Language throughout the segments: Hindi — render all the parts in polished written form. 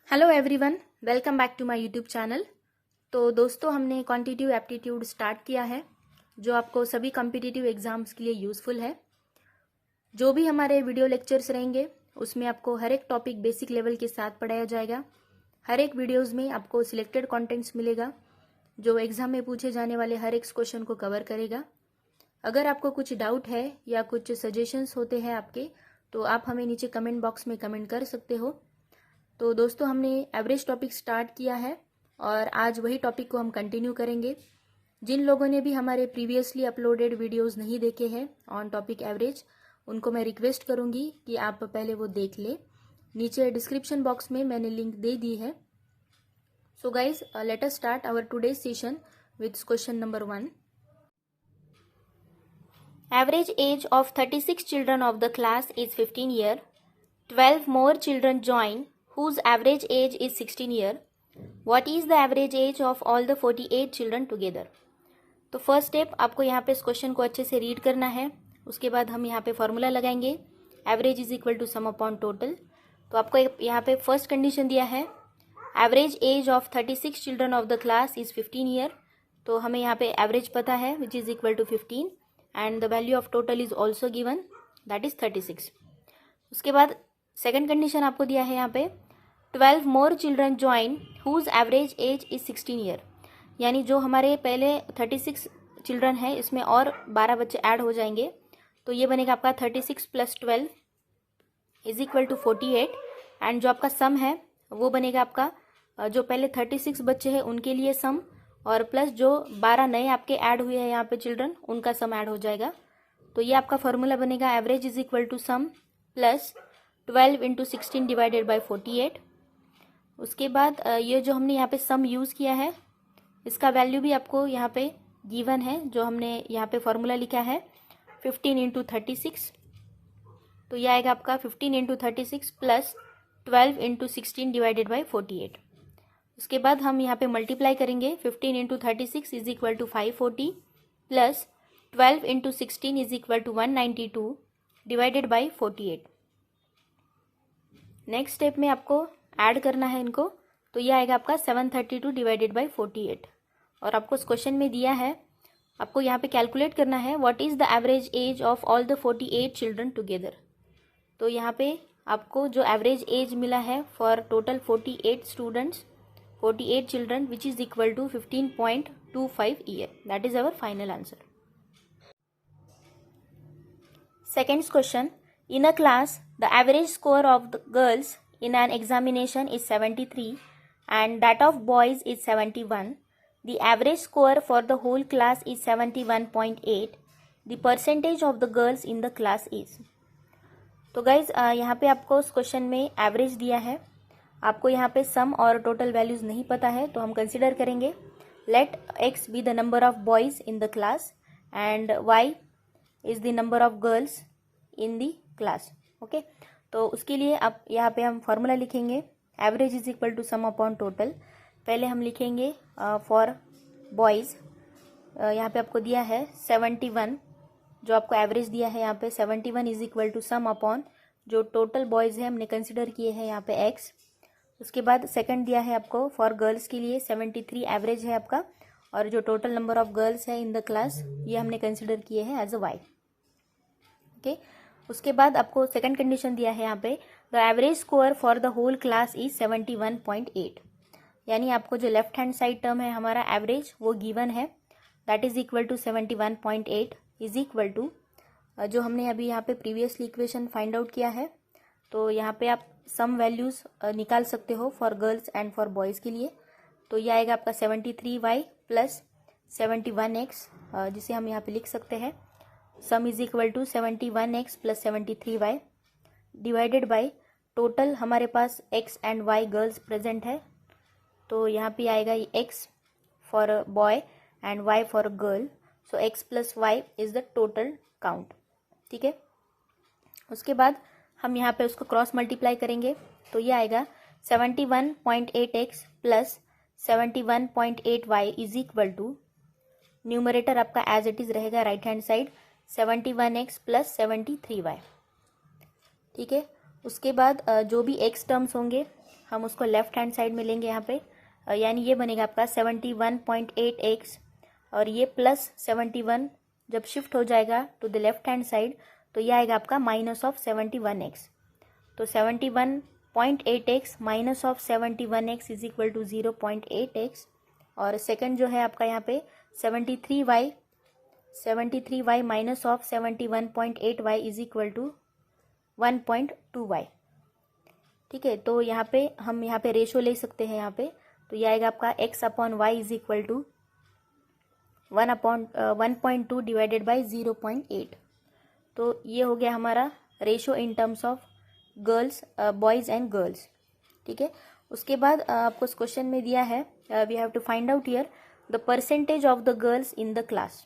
Hello everyone, welcome back to my YouTube channel. तो दोस्तों, हमने क्वांटिटेटिव एप्टीट्यूड स्टार्ट किया है जो आपको सभी कॉम्पिटिटिव एग्जाम्स के लिए यूज़फुल है। जो भी हमारे वीडियो लेक्चर्स रहेंगे उसमें आपको हर एक टॉपिक बेसिक लेवल के साथ पढ़ाया जाएगा। हर एक वीडियोज़ में आपको सिलेक्टेड कॉन्टेंट्स मिलेगा जो एग्ज़ाम में पूछे जाने वाले हर एक क्वेश्चन को कवर करेगा। अगर आपको कुछ डाउट है या कुछ सजेशंस होते हैं आपके, तो आप हमें नीचे कमेंट बॉक्स में कमेंट कर सकते हो। तो दोस्तों, हमने एवरेज टॉपिक स्टार्ट किया है और आज वही टॉपिक को हम कंटिन्यू करेंगे। जिन लोगों ने भी हमारे प्रीवियसली अपलोडेड वीडियोस नहीं देखे हैं ऑन टॉपिक एवरेज, उनको मैं रिक्वेस्ट करूंगी कि आप पहले वो देख ले। नीचे डिस्क्रिप्शन बॉक्स में मैंने लिंक दे दी है। So guys, let us start our today's session with question number 1। Average age of 36 children of the class is 15 year. 12 more children join whose average age is 16 year. What is the average age of all the 48 children together? तो फर्स्ट स्टेप, आपको यहाँ पे इस क्वेश्चन को अच्छे से रीड करना है। उसके बाद हम यहाँ पे फॉर्मूला लगाएंगे, average is equal to sum upon total. तो आपको यहाँ पे फर्स्ट कंडीशन दिया है, average age of 36 children of the class is 15 year. तो हमें यहाँ पे एवरेज पता है which is equal to 15 and the value of total is also given, that is 36। उसके बाद सेकेंड कंडीशन आपको दिया है यहाँ पे, 12 more children join whose average age is 16 year. यानी जो हमारे पहले 36 चिल्ड्रन है इसमें और 12 बच्चे ऐड हो जाएंगे, तो ये बनेगा आपका 36 plus 12 is equal to 48। And जो आपका सम है वो बनेगा आपका, जो पहले 36 बच्चे हैं उनके लिए सम और प्लस जो 12 नए आपके ऐड हुए हैं यहाँ पे चिल्ड्रन, उनका सम ऐड हो जाएगा। तो ये आपका फॉर्मूला बनेगा, average is equal to sum plus 12 into 16 divided by 48। उसके बाद ये जो हमने यहाँ पे सम यूज़ किया है इसका वैल्यू भी आपको यहाँ पे गिवन है, जो हमने यहाँ पे फॉर्मूला लिखा है 15 इंटू 36। तो यह आएगा आपका 15 into 36 plus 12 into 16 divided by 48। उसके बाद हम यहाँ पे मल्टीप्लाई करेंगे, 15 into 36 is equal to 540 plus 12 into 16 is equal to 192 divided by 48। Next step में आपको ऐड करना है इनको, तो ये आएगा आपका 732 डिवाइडेड बाई 48। और आपको इस क्वेश्चन में दिया है, आपको यहाँ पे कैलकुलेट करना है what is the average age of all the 48 children together. तो यहाँ पे आपको जो एवरेज एज मिला है for total 48 students, 48 children, which is equal to 15.25 year. That is our final answer. Second question, in a class the average score of the girls in an examination is 73 and that of boys is 71. The average score for the whole class is 71.8. The percentage of the girls in the class is. तो गाइज यहाँ पे आपको उस क्वेश्चन में एवरेज दिया है, आपको यहाँ पे सम और टोटल वैल्यूज नहीं पता है, तो हम कंसिडर करेंगे let x be the number of boys in the class and y is the number of girls in the class. Okay, तो उसके लिए अब यहाँ पे हम फॉर्मूला लिखेंगे, average is equal to sum upon total. पहले हम लिखेंगे फॉर बॉयज़, यहाँ पे आपको दिया है 71, जो आपको एवरेज दिया है यहाँ पे 71 is equal to sum upon जो टोटल बॉयज़ है हमने कंसिडर किए हैं यहाँ पे x। उसके बाद सेकंड दिया है आपको फॉर गर्ल्स के लिए 73 एवरेज है आपका, और जो टोटल नंबर ऑफ गर्ल्स है इन द क्लास ये हमने कंसिडर किए हैं एज अ y। ओके, उसके बाद आपको सेकंड कंडीशन दिया है यहाँ पे, the average score for the whole class is 71.8। यानी आपको जो लेफ्ट हैंड साइड टर्म है हमारा एवरेज वो गिवन है, that is equal to 71.8 is equal to जो हमने अभी यहाँ पे प्रीवियसली इक्वेशन फाइंड आउट किया है। तो यहाँ पे आप सम वैल्यूज निकाल सकते हो for girls and for boys के लिए। तो ये आएगा आपका 73y प्लस 71x, जिसे हम यहाँ पे लिख सकते हैं sum is equal to 71x plus 73y divided by total हमारे पास x and y girls present है, तो यहाँ पे आएगा x for boy and y for girl. So x plus y is the total count. ठीक है, उसके बाद हम यहाँ पे उसको क्रॉस मल्टीप्लाई करेंगे, तो ये आएगा 71.8x plus 71.8y is equal to, numerator आपका एज इट इज रहेगा right hand side 71x plus 73y। ठीक है, उसके बाद जो भी x टर्म्स होंगे हम उसको लेफ्ट हैंड साइड में लेंगे यहाँ पे, यानी ये बनेगा आपका 71.8x, और ये प्लस 71 जब शिफ्ट हो जाएगा to the left hand side तो ये आएगा आपका माइनस ऑफ 71x। तो 71.8x minus of 71x is equal to 0.8x, और सेकंड जो है आपका यहाँ पे 73y minus of 71.8y is equal to 1.2y। ठीक है, तो यहाँ पे हम यहाँ पे रेशो ले सकते हैं यहाँ पे, तो ये आएगा आपका x upon y is equal to 1/2 divided by 0.8। तो ये हो गया हमारा ratio in terms of girls, boys and girls. ठीक है, उसके बाद आपको इस क्वेश्चन में दिया है we have to find out here the percentage of the girls in the class.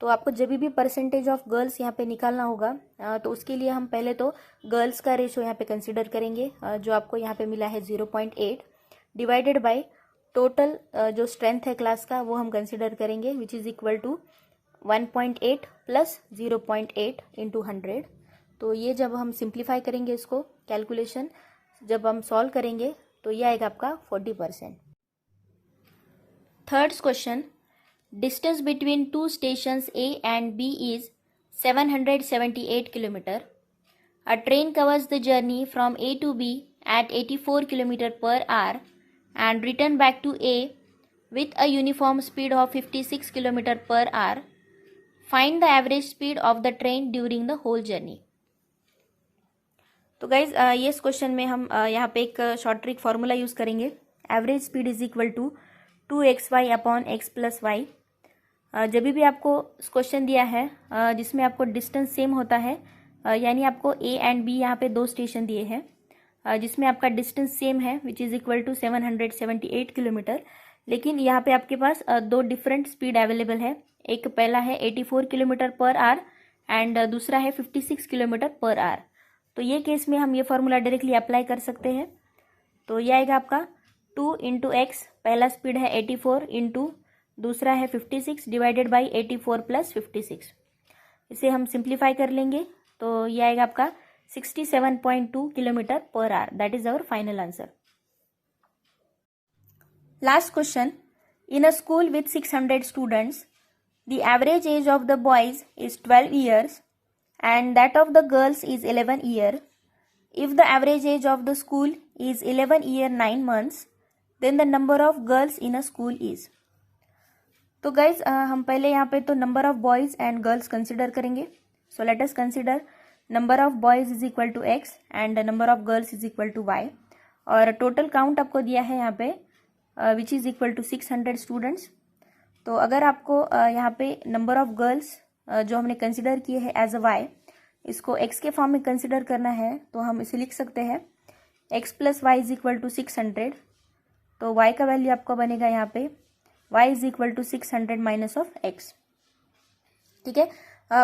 तो आपको जब भी परसेंटेज ऑफ गर्ल्स यहाँ पे निकालना होगा तो उसके लिए हम पहले तो गर्ल्स का रेशो यहाँ पे कंसिडर करेंगे, जो आपको यहाँ पे मिला है 0.8 डिवाइडेड बाय टोटल जो स्ट्रेंथ है क्लास का वो हम कंसिडर करेंगे, which is equal to 1.8 plus 0.8 into 100। तो ये जब हम सिंप्लीफाई करेंगे इसको कैलकुलेशन जब हम सॉल्व करेंगे तो ये आएगा आपका 40%। Third question, distance between two stations A and B is 778 kilometre. A train covers the journey from A to B at 84 kilometre per our and return back to A with a uniform speed of 56 km per hour. Find the average speed of the train during the whole journey. तो गाइज ये इस क्वेश्चन में हम यहाँ पे एक शॉर्ट ट्रिक फार्मूला यूज़ करेंगे। Average speed is equal to 2xy upon x plus y. जब भी आपको क्वेश्चन दिया है जिसमें आपको डिस्टेंस सेम होता है, यानी आपको A एंड B यहाँ पे दो स्टेशन दिए हैं जिसमें आपका डिस्टेंस सेम है which is equal to 778 kilometre, लेकिन यहाँ पे आपके पास दो डिफरेंट स्पीड अवेलेबल है। एक पहला है 84 किलोमीटर पर आवर एंड दूसरा है 56 किलोमीटर पर आवर। तो ये केस में हम ये फार्मूला डायरेक्टली अप्लाई कर सकते हैं। तो ये आएगा आपका 2 इंटू एक्स, पहला स्पीड है 84 इंटू दूसरा है 56 डिवाइडेड बाई 84 प्लस 56। इसे हम सिंप्लीफाई कर लेंगे तो ये आएगा आपका 67.2 kilometre per hour. That is our final answer. Last question, in a school with 600 students the average age of the boys is 12 years and that of the girls is 11 year. If the average age of the school is 11 year 9 months, then the number of girls in a school is. तो गाइज हम पहले यहाँ पे तो number of boys and girls consider करेंगे। So let us consider number of boys is equal to x and number of girls is equal to y, और टोटल काउंट आपको दिया है यहाँ पे which is equal to 600 students. तो अगर आपको यहाँ पे नंबर ऑफ गर्ल्स जो हमने कंसिडर किए हैं एज अ y, इसको x के फॉर्म में कंसिडर करना है तो हम इसे लिख सकते हैं x plus y is equal to 600। तो y का वैल्यू आपको बनेगा यहाँ पे y is equal to 600 minus of x। ठीक है,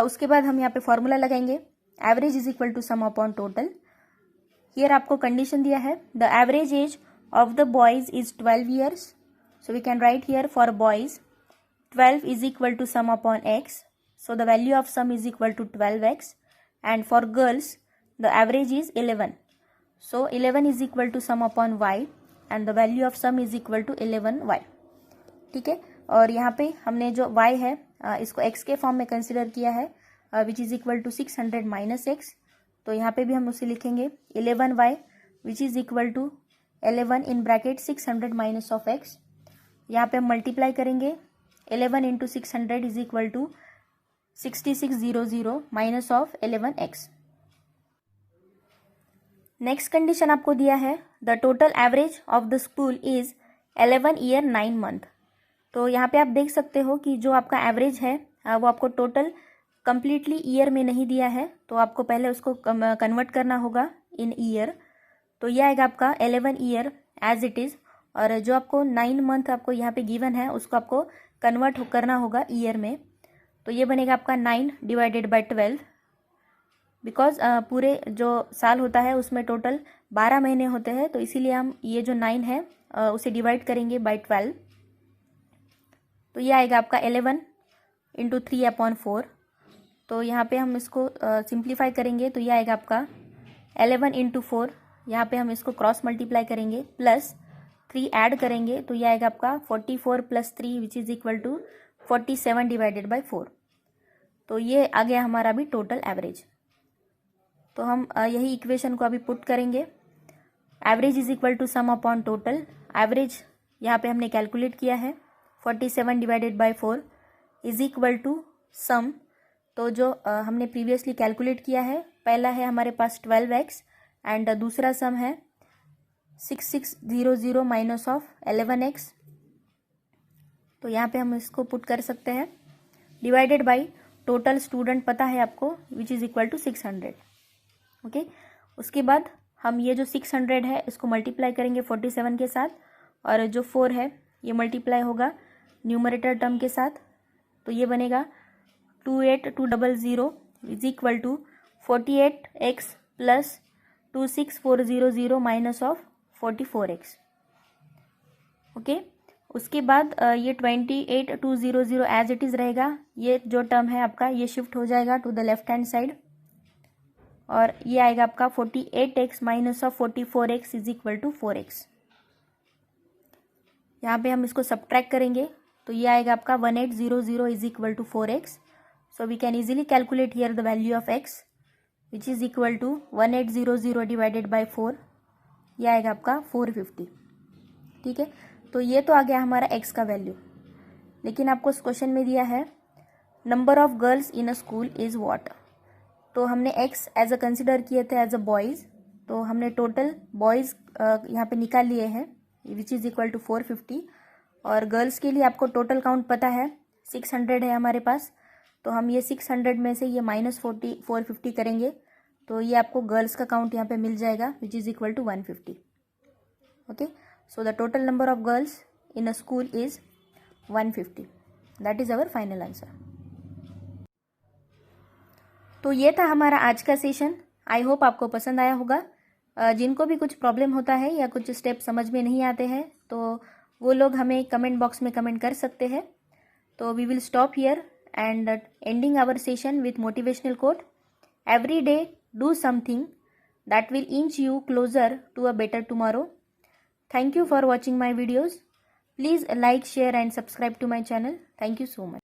उसके बाद हम यहाँ पे फॉर्मूला लगाएंगे average is equal to sum upon total. Here आपको कंडीशन दिया है the average age of the boys is 12 years, so we can write here for boys 12 is equal to sum upon x, so the value of sum is equal to 12x, and for girls the average is 11, so 11 is equal to sum upon y and the value of sum is equal to 11y। ठीक है, और यहाँ पे हमने जो y है इसको x के फॉर्म में कंसिडर किया है which is equal to 600 minus x। तो यहाँ पे भी हम उसे लिखेंगे 11y which is equal to 11 in bracket 600 minus of x। यहाँ पे हम मल्टीप्लाई करेंगे 11 into 600 is equal to 6600 minus of 11x। Next condition आपको दिया है the total average of the school is 11 year 9 month। तो यहाँ पे आप देख सकते हो कि जो आपका एवरेज है वो आपको टोटल कंप्लीटली ईयर में नहीं दिया है, तो आपको पहले उसको कन्वर्ट करना होगा इन ईयर। तो ये आएगा आपका 11 year एज इट इज़, और जो आपको 9 month आपको यहाँ पे गिवन है उसको आपको कन्वर्ट करना होगा ईयर में। तो ये बनेगा आपका 9 डिवाइडेड बाई 12, बिकॉज पूरे जो साल होता है उसमें टोटल 12 महीने होते हैं, तो इसीलिए हम ये जो 9 है उसे डिवाइड करेंगे बाई 12। तो ये आएगा आपका 11 इंटू 3 अपॉन 4। तो यहाँ पे हम इसको सिंप्लीफाई करेंगे तो ये आएगा आपका 11 इंटू 4 यहाँ पे हम इसको क्रॉस मल्टीप्लाई करेंगे प्लस 3 ऐड करेंगे तो ये आएगा आपका 44 + 3 which is equal to 47 divided by 4। तो ये आ गया हमारा अभी टोटल एवरेज। तो हम यही इक्वेशन को अभी पुट करेंगे। Average is equal to sum upon total. Average यहाँ पे हमने कैलकुलेट किया है 47 divided by 4 is equal to sum. तो जो हमने प्रीवियसली कैलकुलेट किया है, पहला है हमारे पास 12x एंड दूसरा सम है 6600 माइनस ऑफ 11x। तो यहाँ पे हम इसको पुट कर सकते हैं डिवाइडेड बाई टोटल स्टूडेंट पता है आपको which is equal to 600। Okay, उसके बाद हम ये जो 600 है इसको मल्टीप्लाई करेंगे 47 के साथ और जो 4 है ये मल्टीप्लाई होगा न्यूमरेटर टर्म के साथ। तो ये बनेगा 28200 is equal to 48x plus 26400 minus of 44x। Okay, उसके बाद ये 28200 एज इट इज़ रहेगा। ये जो टर्म है आपका ये शिफ्ट हो जाएगा to the left hand side और ये आएगा आपका 48x minus of 44x is equal to 4x। यहाँ पे हम इसको सब्ट्रैक्ट करेंगे तो ये आएगा आपका 1800 is equal to 4x। So we can easily calculate here the value of x which is equal to 1800 divided by 4। ये आएगा आपका 450। ठीक है, तो ये तो आ गया हमारा x का वैल्यू। लेकिन आपको इस क्वेश्चन में दिया है number of girls in a school is what. तो हमने x एज अ कंसिडर किए थे एज अ बॉयज़। तो हमने टोटल बॉयज़ यहाँ पे निकाल लिए हैं विच इज़ इक्वल टू 450 और गर्ल्स के लिए आपको टोटल काउंट पता है 600 है हमारे पास। तो हम ये 600 में से ये माइनस 450 करेंगे तो ये आपको गर्ल्स का काउंट यहाँ पे मिल जाएगा which is equal to 150। Okay, so the total number of girls in a school is 150। That is our final answer. तो ये था हमारा आज का सेशन। आई होप आपको पसंद आया होगा। जिनको भी कुछ प्रॉब्लम होता है या कुछ स्टेप समझ में नहीं आते हैं तो वो लोग हमें कमेंट बॉक्स में कमेंट कर सकते हैं। तो we will stop here and ending our session with motivational quote. Every day do something that will inch you closer to a better tomorrow. Thank you for watching my videos. Please like, share and subscribe to my channel. Thank you so much.